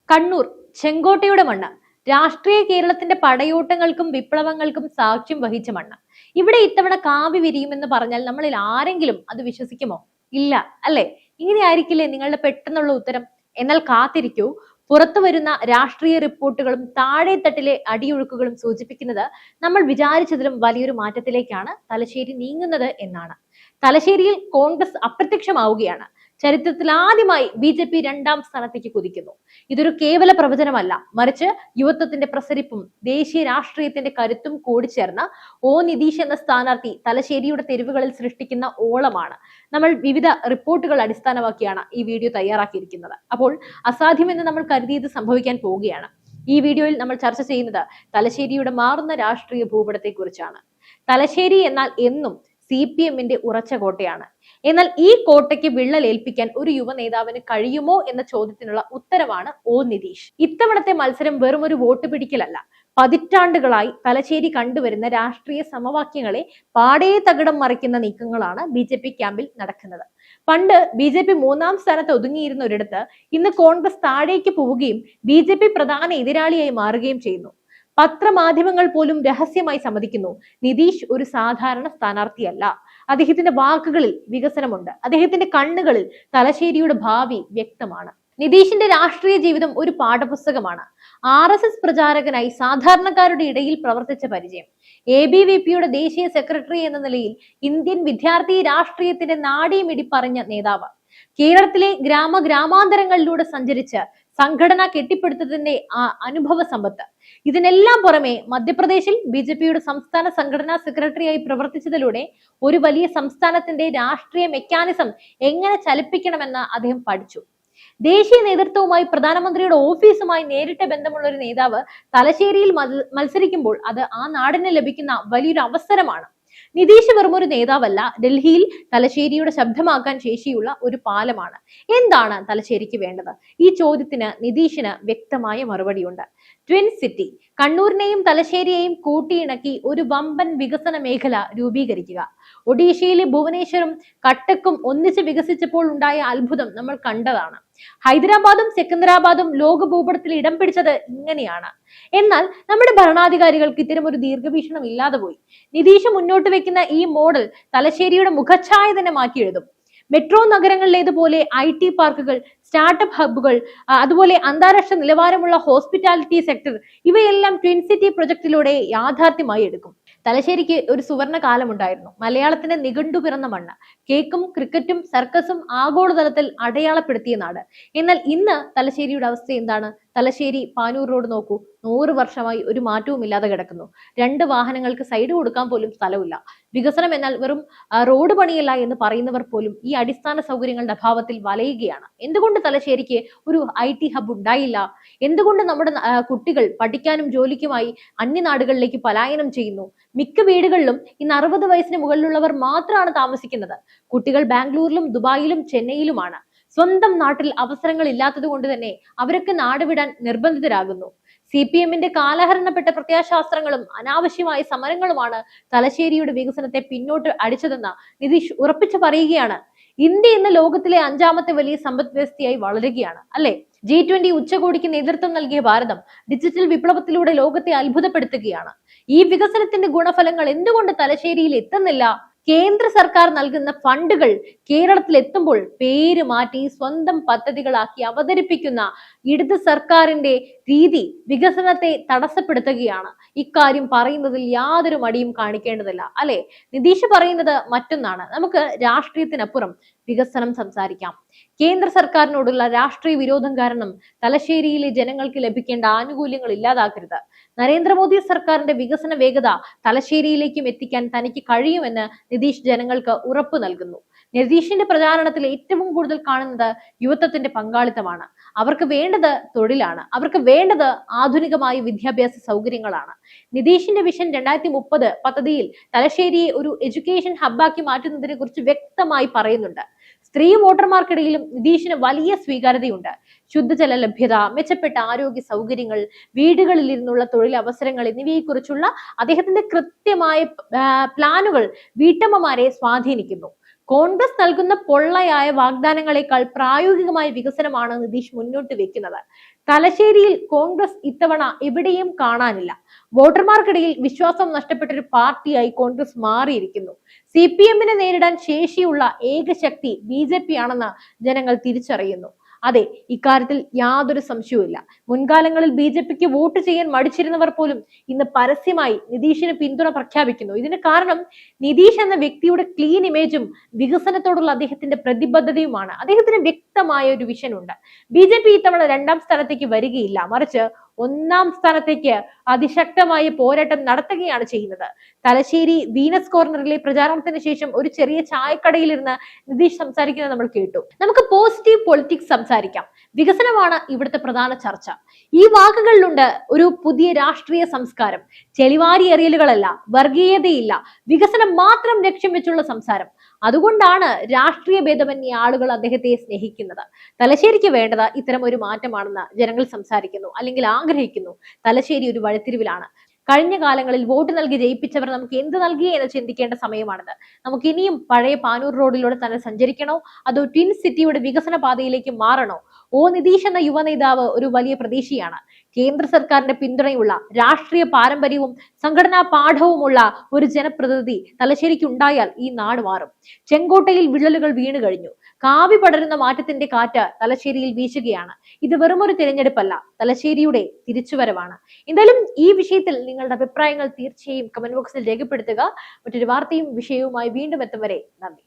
കണ്ണൂർ ചെങ്കോട്ടയുടെ മണ്ണ് രാഷ്ട്രീയ കേരളത്തിന്റെ പടയോട്ടങ്ങൾക്കും വിപ്ലവങ്ങൾക്കും സാക്ഷ്യം വഹിച്ച മണ്ണ്. ഇവിടെ ഇത്തവണ കാവി വിരിയുമെന്ന് പറഞ്ഞാൽ നമ്മളിൽ ആരെങ്കിലും അത് വിശ്വസിക്കുമോ? ഇല്ല അല്ലെ? ഇങ്ങനെ ആയിരിക്കില്ലേ നിങ്ങളുടെ പെട്ടെന്നുള്ള ഉത്തരം? എന്നാൽ കാത്തിരിക്കൂ, പുറത്തു വരുന്ന രാഷ്ട്രീയ റിപ്പോർട്ടുകളും താഴെത്തട്ടിലെ അടിയൊഴുക്കുകളും സൂചിപ്പിക്കുന്നത് നമ്മൾ വിചാരിച്ചതിലും വലിയൊരു മാറ്റത്തിലേക്കാണ് തലശ്ശേരി നീങ്ങുന്നത് എന്നാണ്. തലശ്ശേരിയിൽ കോൺഗ്രസ് അപ്രത്യക്ഷമാവുകയാണ്. ചരിത്രത്തിൽ ആദ്യമായി BJP രണ്ടാം സ്ഥാനത്തേക്ക് കുതിക്കുന്നു. ഇതൊരു കേവല പ്രവചനമല്ല, മറിച്ച് യുവത്വത്തിന്റെ പ്രസരിപ്പും ദേശീയ രാഷ്ട്രീയത്തിന്റെ കരുത്തും കൂടിച്ചേർന്ന നിതീഷ് എന്ന സ്ഥാനാർത്ഥി തലശ്ശേരിയുടെ തെരുവുകളിൽ സൃഷ്ടിക്കുന്ന ഓളമാണ്. നമ്മൾ വിവിധ റിപ്പോർട്ടുകൾ അടിസ്ഥാനമാക്കിയാണ് ഈ വീഡിയോ തയ്യാറാക്കിയിരിക്കുന്നത്. അപ്പോൾ അസാധ്യമെന്ന് നമ്മൾ കരുതിയത് സംഭവിക്കാൻ പോവുകയാണ്. ഈ വീഡിയോയിൽ നമ്മൾ ചർച്ച ചെയ്യുന്നത് തലശ്ശേരിയുടെ മാറുന്ന രാഷ്ട്രീയ ഭൂപടത്തെ കുറിച്ചാണ്. തലശ്ശേരി എന്നാൽ എന്നും CPM-ന്റെ ഉറച്ച കോട്ടയാണ്. എന്നാൽ ഈ കോട്ടയ്ക്ക് വിള്ളലേൽപ്പിക്കാൻ ഒരു യുവ നേതാവിന് കഴിയുമോ എന്ന ചോദ്യത്തിനുള്ള ഉത്തരമാണ് നിതീഷ്. ഇത്തവണത്തെ മത്സരം വെറും ഒരു വോട്ട് പിടിക്കലല്ല, പതിറ്റാണ്ടുകളായി തലശ്ശേരി കണ്ടുവരുന്ന രാഷ്ട്രീയ സമവാക്യങ്ങളെ പാടേ തകിടം മറിക്കുന്ന നീക്കങ്ങളാണ് BJP ക്യാമ്പിൽ നടക്കുന്നത്. പണ്ട് BJP മൂന്നാം സ്ഥാനത്ത് ഒതുങ്ങിയിരുന്ന ഒരിടത്ത് ഇന്ന് കോൺഗ്രസ് താഴേക്ക് പോവുകയും BJP പ്രധാന എതിരാളിയായി മാറുകയും ചെയ്യുന്നു. പത്രമാധ്യമങ്ങൾ പോലും രഹസ്യമായി സമ്മതിക്കുന്നു, നിതീഷ് ഒരു സാധാരണ സ്ഥാനാർത്ഥിയല്ല. അദ്ദേഹത്തിന്റെ വാക്കുകളിൽ വികസനമുണ്ട്, അദ്ദേഹത്തിന്റെ കണ്ണുകളിൽ തലശ്ശേരിയുടെ ഭാവി വ്യക്തമാണ്. നിതീഷിന്റെ രാഷ്ട്രീയ ജീവിതം ഒരു പാഠപുസ്തകമാണ്. RSS പ്രചാരകനായി സാധാരണക്കാരുടെ ഇടയിൽ പ്രവർത്തിച്ച പരിചയം, ABVP-യുടെ ദേശീയ സെക്രട്ടറി എന്ന നിലയിൽ ഇന്ത്യൻ വിദ്യാർത്ഥി രാഷ്ട്രീയത്തിന്റെ നാഡീമിടിപ്പറിഞ്ഞ നേതാവ്, കേരളത്തിലെ ഗ്രാമാന്തരങ്ങളിലൂടെ സഞ്ചരിച്ച് സംഘടന കെട്ടിപ്പടുത്തതിന്റെ അനുഭവ സമ്പത്ത്, ഇതിനെല്ലാം പുറമെ മധ്യപ്രദേശിൽ BJP-യുടെ സംസ്ഥാന സംഘടനാ സെക്രട്ടറിയായി പ്രവർത്തിച്ചതിലൂടെ ഒരു വലിയ സംസ്ഥാനത്തിന്റെ രാഷ്ട്രീയ മെക്കാനിസം എങ്ങനെ ചലിപ്പിക്കണമെന്ന് അദ്ദേഹം പഠിച്ചു. ദേശീയ നേതൃത്വവുമായി പ്രധാനമന്ത്രിയുടെ ഓഫീസുമായി നേരിട്ട് ബന്ധമുള്ള ഒരു നേതാവ് തലശ്ശേരിയിൽ മത്സരിക്കുമ്പോൾ അത് ആ നാടിന് ലഭിക്കുന്ന വലിയൊരു അവസരമാണ്. നിതീഷ് വെറുമൊരു നേതാവല്ല, ഡൽഹിയിൽ തലശ്ശേരിയുടെ ശബ്ദമാക്കാൻ ശേഷിയുള്ള ഒരു പാലമാണ്. എന്താണ് തലശ്ശേരിക്ക് വേണ്ടത്? ഈ ചോദ്യത്തിന് നിതീഷിന് വ്യക്തമായ മറുപടിയുണ്ട്. ട്വിൻ സിറ്റി, കണ്ണൂരിനെയും തലശ്ശേരിയെയും കൂട്ടിയിണക്കി ഒരു വമ്പൻ വികസന മേഖല രൂപീകരിക്കുക. ഒഡീഷയിലെ ഭുവനേശ്വറും കട്ടക്കും ഒന്നിച്ച് വികസിച്ചപ്പോൾ ഉണ്ടായ അത്ഭുതം നമ്മൾ കണ്ടതാണ്. ഹൈദരാബാദും സെക്കന്ദരാബാദും ലോക ഭൂപടത്തിൽ ഇടം പിടിച്ചത് ഇങ്ങനെയാണ്. എന്നാൽ നമ്മുടെ ഭരണാധികാരികൾക്ക് ഇത്തരം ഒരു ദീർഘവീക്ഷണം ഇല്ലാതെ പോയി. നിതീഷ് മുന്നോട്ട് വെക്കുന്ന ഈ മോഡൽ തലശ്ശേരിയുടെ മുഖച്ഛായ തന്നെ മാറ്റി എഴുതും. മെട്രോ നഗരങ്ങളിലേതുപോലെ IT പാർക്കുകൾ, സ്റ്റാർട്ടപ്പ് ഹബ്ബുകൾ, അതുപോലെ അന്താരാഷ്ട്ര നിലവാരമുള്ള ഹോസ്പിറ്റാലിറ്റി സെക്ടർ, ഇവയെല്ലാം ട്വിൻ സിറ്റി പ്രൊജക്ടിലൂടെ യാഥാർത്ഥ്യമായി എടുക്കും. തലശ്ശേരിക്ക് ഒരു സുവർണ കാലമുണ്ടായിരുന്നു. മലയാളത്തിന്റെ നിഘണ്ടു പിറന്ന മണ്ണ്, കേക്കും ക്രിക്കറ്റും സർക്കസും ആഗോളതലത്തിൽ അടയാളപ്പെടുത്തിയ നാട്. എന്നാൽ ഇന്ന് തലശ്ശേരിയുടെ അവസ്ഥ എന്താണ്? തലശ്ശേരി പാനൂർ റോഡ് നോക്കൂ, 100 വർഷമായി ഒരു മാറ്റവും ഇല്ലാതെ കിടക്കുന്നു. 2 വാഹനങ്ങൾക്ക് സൈഡ് കൊടുക്കാൻ പോലും സ്ഥലമില്ല. വികസനം എന്നാൽ വെറും റോഡ് പണിയല്ല എന്ന് പറയുന്നവർ പോലും ഈ അടിസ്ഥാന സൗകര്യങ്ങളുടെ അഭാവത്തിൽ വലയുകയാണ്. എന്തുകൊണ്ട് തലശ്ശേരിക്ക് ഒരു IT ഹബ്ബ് ഉണ്ടായില്ല? എന്തുകൊണ്ട് നമ്മുടെ കുട്ടികൾ പഠിക്കാനും ജോലിക്കുമായി അന്യനാടുകളിലേക്ക് പലായനം ചെയ്യുന്നു? മിക്ക വീടുകളിലും ഇന്ന് 60 വയസ്സിന് മുകളിലുള്ളവർ മാത്രമാണ് താമസിക്കുന്നത്. കുട്ടികൾ ബാംഗ്ലൂരിലും ദുബായിലും ചെന്നൈയിലുമാണ്. സ്വന്തം നാട്ടിൽ അവസരങ്ങൾ ഇല്ലാത്തത് കൊണ്ട് തന്നെ അവരൊക്കെ നാട് വിടാൻ നിർബന്ധിതരാകുന്നു. CPM-ന്റെ കാലഹരണപ്പെട്ട പ്രത്യാശാസ്ത്രങ്ങളും അനാവശ്യമായ സമരങ്ങളുമാണ് തലശ്ശേരിയുടെ വികസനത്തെ പിന്നോട്ട് അടിച്ചതെന്ന് നിതീഷ് ഉറപ്പിച്ചു പറയുകയാണ്. ഇന്ത്യ ഇന്ന് ലോകത്തിലെ 5ാമത്തെ വലിയ സമ്പദ് വ്യവസ്ഥയായി വളരുകയാണ്, അല്ലെ? G20 ഉച്ചകോടിക്ക് നേതൃത്വം നൽകിയ ഭാരതം ഡിജിറ്റൽ വിപ്ലവത്തിലൂടെ ലോകത്തെ അത്ഭുതപ്പെടുത്തുകയാണ്. ഈ വികസനത്തിന്റെ ഗുണഫലങ്ങൾ എന്തുകൊണ്ട് തലശ്ശേരിയിൽ എത്തുന്നില്ല? കേന്ദ്ര സർക്കാർ നൽകുന്ന ഫണ്ടുകൾ കേരളത്തിൽ എത്തുമ്പോൾ പേര് മാറ്റി സ്വന്തം പദ്ധതികളാക്കി അവതരിപ്പിക്കുന്ന ഇടത് സർക്കാരിന്റെ രീതി വികസനത്തെ തടസ്സപ്പെടുത്തുകയാണ്. ഇക്കാര്യം പറയുന്നതിൽ യാതൊരു മടിയും കാണിക്കേണ്ടതില്ല, അല്ലെ? നിതീഷ് പറയുന്നത് മറ്റൊന്നാണ്. നമുക്ക് രാഷ്ട്രീയത്തിനപ്പുറം വികസനം സംസാരിക്കാം. കേന്ദ്ര സർക്കാരിനോടുള്ള രാഷ്ട്രീയ വിരോധം കാരണം തലശ്ശേരിയിലെ ജനങ്ങൾക്ക് ലഭിക്കേണ്ട ആനുകൂല്യങ്ങൾ ഇല്ലാതാക്കരുത്. നരേന്ദ്രമോദി സർക്കാരിന്റെ വികസന വേഗത തലശ്ശേരിയിലേക്കും എത്തിക്കാൻ തനിക്ക് കഴിയുമെന്ന് നിതീഷ് ജനങ്ങൾക്ക് ഉറപ്പ് നൽകുന്നു. നിതീഷിന്റെ പ്രചാരണത്തിൽ ഏറ്റവും കൂടുതൽ കാണുന്നത് യുവത്വത്തിന്റെ പങ്കാളിത്തമാണ്. അവർക്ക് വേണ്ടത് തൊഴിലാണ്, അവർക്ക് വേണ്ടത് ആധുനികമായ വിദ്യാഭ്യാസ സൗകര്യങ്ങളാണ്. നിതീഷിന്റെ വിഷൻ 2030 പദ്ധതിയിൽ തലശ്ശേരിയെ ഒരു എഡ്യൂക്കേഷൻ ഹബ്ബാക്കി മാറ്റുന്നതിനെ കുറിച്ച് വ്യക്തമായി പറയുന്നുണ്ട്. സ്ത്രീ വോട്ടർമാർക്കിടയിലും നിതീഷിന് വലിയ സ്വീകാര്യതയുണ്ട്. ശുദ്ധജല ലഭ്യത, മെച്ചപ്പെട്ട ആരോഗ്യ സൗകര്യങ്ങൾ, വീടുകളിൽ ഇരുന്നുള്ള തൊഴിലവസരങ്ങൾ എന്നിവയെക്കുറിച്ചുള്ള അദ്ദേഹത്തിന്റെ കൃത്യമായ പ്ലാനുകൾ വീട്ടമ്മമാരെ സ്വാധീനിക്കുന്നു. കോൺഗ്രസ് നൽകുന്ന പൊള്ളയായ വാഗ്ദാനങ്ങളെക്കാൾ പ്രായോഗികമായ വികസനമാണ് നിതീഷ് മുന്നോട്ട് വെക്കുന്നത്. തലശ്ശേരിയിൽ കോൺഗ്രസ് ഇത്തവണ എവിടെയും കാണാനില്ല. വോട്ടർമാർക്കിടയിൽ വിശ്വാസം നഷ്ടപ്പെട്ട ഒരു പാർട്ടിയായി കോൺഗ്രസ് മാറിയിരിക്കുന്നു. CPM-നെ നേരിടാൻ ശേഷിയുള്ള ഏക ശക്തി BJP ആണെന്ന് ജനങ്ങൾ തിരിച്ചറിയുന്നു. അതെ, ഇക്കാര്യത്തിൽ യാതൊരു സംശയവുമില്ല. മുൻകാലങ്ങളിൽ BJPക്ക് വോട്ട് ചെയ്യാൻ മടിച്ചിരുന്നവർ പോലും ഇന്ന് പരസ്യമായി നിതീഷിന് പിന്തുണ പ്രഖ്യാപിക്കുന്നു. ഇതിന് കാരണം നിതീഷ് എന്ന വ്യക്തിയുടെ ക്ലീൻ ഇമേജും വികസനത്തോടുള്ള അദ്ദേഹത്തിന്റെ പ്രതിബദ്ധതയുമാണ്. അദ്ദേഹത്തിന് വ്യക്തമായ ഒരു വിഷൻ ഉണ്ട്. BJP ഇത്തവണ 2ാം സ്ഥാനത്തേക്ക് വരികയില്ല, മറിച്ച് 1ാം സ്ഥാനത്തേക്ക് അതിശക്തമായ പോരാട്ടം നടത്തുകയാണ് ചെയ്യുന്നത്. തലശ്ശേരി വീനസ് കോർണറിലെ പ്രചാരണത്തിന് ശേഷം ഒരു ചെറിയ ചായക്കടയിലിരുന്ന് നിതീഷ് സംസാരിക്കുന്നത് നമ്മൾ കേട്ടു. നമുക്ക് പോസിറ്റീവ് പൊളിറ്റിക്സ് സംസാരിക്കാം. വികസനമാണ് ഇവിടുത്തെ പ്രധാന ചർച്ച. ഈ വാക്കുകളിലുണ്ട് ഒരു പുതിയ രാഷ്ട്രീയ സംസ്കാരം. ചെളിവാരി എറിയലുകളല്ല, വർഗീയതയില്ല, വികസനം മാത്രം ലക്ഷ്യം വെച്ചുള്ള സംസാരം. അതുകൊണ്ടാണ് രാഷ്ട്രീയ ഭേദമന്യേ ആളുകൾ അദ്ദേഹത്തെ സ്നേഹിക്കുന്നത്. തലശ്ശേരിക്ക് വേണ്ടത് ഇത്തരം ഒരു മാറ്റമാണെന്ന് ജനങ്ങൾ സംസാരിക്കുന്നു, അല്ലെങ്കിൽ ആഗ്രഹിക്കുന്നു. തലശ്ശേരി ഒരു വഴിത്തിരിവിലാണ്. കഴിഞ്ഞ കാലങ്ങളിൽ വോട്ട് നൽകി ജയിപ്പിച്ചവർ നമുക്ക് എന്ത് നൽകി എന്ന് ചിന്തിക്കേണ്ട സമയമാണിത്. നമുക്ക് ഇനിയും പഴയ പാനൂർ റോഡിലൂടെ തന്നെ സഞ്ചരിക്കണോ, അതോ ട്വിൻ സിറ്റിയുടെ വികസന പാതയിലേക്ക് മാറണോ? നിതീഷ് എന്ന യുവ നേതാവ് ഒരു വലിയ പ്രതീക്ഷയാണ്. കേന്ദ്ര സർക്കാരിന്റെ പിന്തുണയുള്ള, രാഷ്ട്രീയ പാരമ്പര്യവും സംഘടനാ പാഠവുമുള്ള ഒരു ജനപ്രതിനിധി തലശ്ശേരിക്ക് ഉണ്ടായാൽ ഈ നാട് മാറും. ചെങ്കോട്ടയിൽ വിള്ളലുകൾ വീണു കഴിഞ്ഞു. കാവി പടരുന്ന മാറ്റത്തിന്റെ കാറ്റ് തലശ്ശേരിയിൽ വീശുകയാണ്. ഇത് വെറുമൊരു തിരഞ്ഞെടുപ്പല്ല, തലശ്ശേരിയുടെ തിരിച്ചുവരവാണ്. എന്തായാലും ഈ വിഷയത്തിൽ നിങ്ങളുടെ അഭിപ്രായങ്ങൾ തീർച്ചയായും കമന്റ് ബോക്സിൽ രേഖപ്പെടുത്തുക. മറ്റൊരു വാർത്തയും വിഷയവുമായി വീണ്ടും എത്തും വരെ നന്ദി.